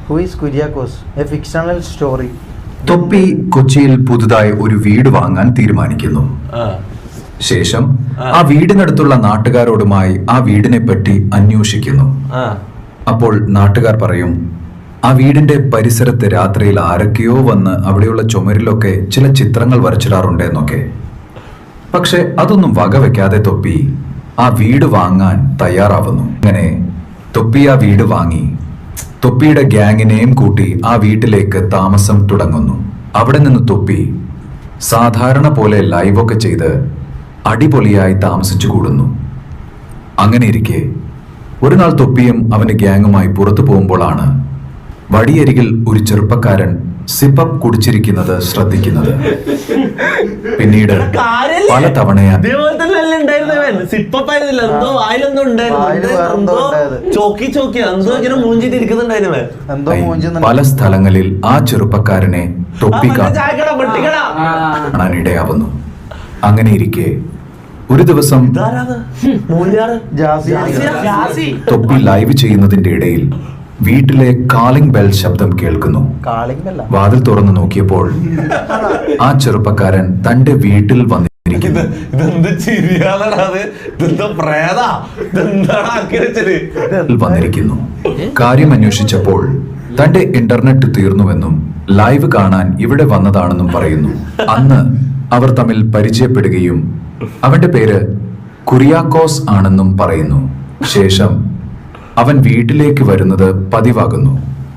Who is Kuriakos? A fictional story. തൊപ്പി കൊച്ചിയിൽ പുതുതായി ഒരു വീട് വാങ്ങാൻ തീരുമാനിക്കുന്നു. ശേഷം ആ വീടിനടുത്തുള്ള നാട്ടുകാരോടുമായി ആ വീടിനെ പറ്റി അന്വേഷിക്കുന്നു. അപ്പോൾ നാട്ടുകാർ പറയും, ആ വീടിന്റെ പരിസരത്ത് രാത്രിയിൽ ആരൊക്കെയോ വന്ന് അവിടെയുള്ള ചുമരിലൊക്കെ ചില ചിത്രങ്ങൾ വരച്ചിടാറുണ്ടെന്നൊക്കെ. പക്ഷെ അതൊന്നും വകവെക്കാതെ തൊപ്പി ആ വീട് വാങ്ങാൻ തയ്യാറാവുന്നു. അങ്ങനെ തൊപ്പി ആ വീട് വാങ്ങി തൊപ്പിയുടെ ഗ്യാങ്ങിനെയും കൂട്ടി ആ വീട്ടിലേക്ക് താമസം തുടങ്ങുന്നു. അവിടെ നിന്ന് തൊപ്പി സാധാരണ പോലെ ലൈവൊക്കെ ചെയ്ത് അടിപൊളിയായി താമസിച്ചു കൂടുന്നു. അങ്ങനെ ഇരിക്കെ ഒരു നാൾ തൊപ്പിയും അവന്റെ ഗ്യാങ്ങുമായി പുറത്തു പോകുമ്പോഴാണ് വഴിയരികിൽ ഒരു ചെറുപ്പക്കാരൻ സിപ്പപ്പ് കുടിച്ചിരിക്കുന്നത് ശ്രദ്ധിക്കുന്നത്. പിന്നീട് പല തവണയാ പല സ്ഥലങ്ങളിൽ ആ ചെറുപ്പക്കാരനെ തൊപ്പി കാണാനിടയാവുന്നു. അങ്ങനെ ഇരിക്കെ ഒരു ദിവസം തൊപ്പി ലൈവ് ചെയ്യുന്നതിന്റെ ഇടയിൽ വീട്ടിലെ കാളിംഗ് ബെൽ ശബ്ദം കേൾക്കുന്നു. വാതിൽ തുറന്നു നോക്കിയപ്പോൾ ആ ചെറുപ്പക്കാരൻ തന്റെ വീട്ടിൽ വന്നിരിക്കുന്നു. കാര്യം അന്വേഷിച്ചപ്പോൾ തന്റെ ഇന്റർനെറ്റ് തീർന്നുവെന്നും ലൈവ് കാണാൻ ഇവിടെ വന്നതാണെന്നും പറയുന്നു. അന്ന് അവർ തമ്മിൽ പരിചയപ്പെടുകയും അവന്റെ പേര് കുറിയാക്കോസ് ആണെന്നും പറയുന്നു. ശേഷം അവൻ വീട്ടിലേക്ക് വരുന്നത് പതിവാകുന്നു.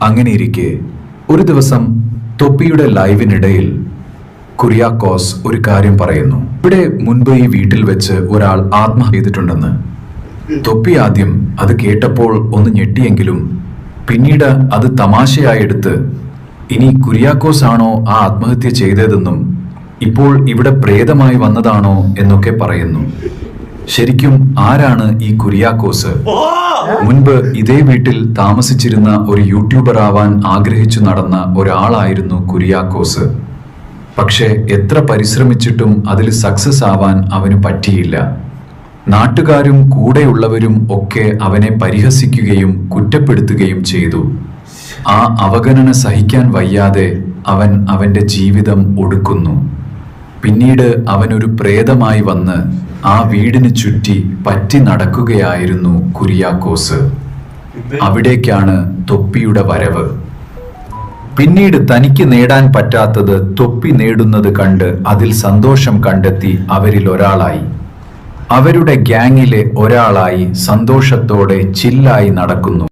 അങ്ങനെ ഇരിക്കെ ഒരു ദിവസം തൊപ്പിയുടെ ലൈവിനിടയിൽ കുറിയാക്കോസ് ഒരു കാര്യം പറയുന്നു. ഇവിടെ മുൻപ് ഈ വീട്ടിൽ വെച്ച് ഒരാൾ ആത്മഹത്യ ചെയ്തിട്ടുണ്ടെന്ന്. തൊപ്പി ആദ്യം അത് കേട്ടപ്പോൾ ഒന്ന് ഞെട്ടിയെങ്കിലും പിന്നീട് അത് തമാശയായി എടുത്ത് ഇനി കുറിയാക്കോസ് ആണോ ആ ആത്മഹത്യ ചെയ്തതെന്നും ഇപ്പോൾ ഇവിടെ പ്രേതമായി വന്നതാണോ എന്നൊക്കെ പറയുന്നു. ശരിക്കും ആരാണ് ഈ കുറിയാക്കോസ്? മുൻപ് ഇതേ വീട്ടിൽ താമസിച്ചിരുന്ന ഒരു യൂട്യൂബർ ആവാൻ ആഗ്രഹിച്ചു നടന്ന ഒരാളായിരുന്നു കുറിയാക്കോസ്. പക്ഷെ എത്ര പരിശ്രമിച്ചിട്ടും അതിൽ സക്സസ് ആവാൻ അവന് പറ്റിയില്ല. നാട്ടുകാരും കൂടെയുള്ളവരും ഒക്കെ അവനെ പരിഹസിക്കുകയും കുറ്റപ്പെടുത്തുകയും ചെയ്തു. ആ അവഗണന സഹിക്കാൻ വയ്യാതെ അവൻ അവന്റെ ജീവിതം ഒടുക്കുന്നു. പിന്നീട് അവനൊരു പ്രേതമായി വന്ന് ആ വീടിന് ചുറ്റി പറ്റി നടക്കുകയായിരുന്നു കുറിയാക്കോസ്. അവിടേക്കാണ് തൊപ്പിയുടെ വരവ്. പിന്നീട് തനിക്ക് നേടാൻ പറ്റാത്തത് തൊപ്പി നേടുന്നത് കണ്ട് അതിൽ സന്തോഷം കണ്ടെത്തി അവരിൽ ഒരാളായി, അവരുടെ ഗ്യാങ്ങിലെ ഒരാളായി സന്തോഷത്തോടെ ചില്ലായി നടക്കുന്നു.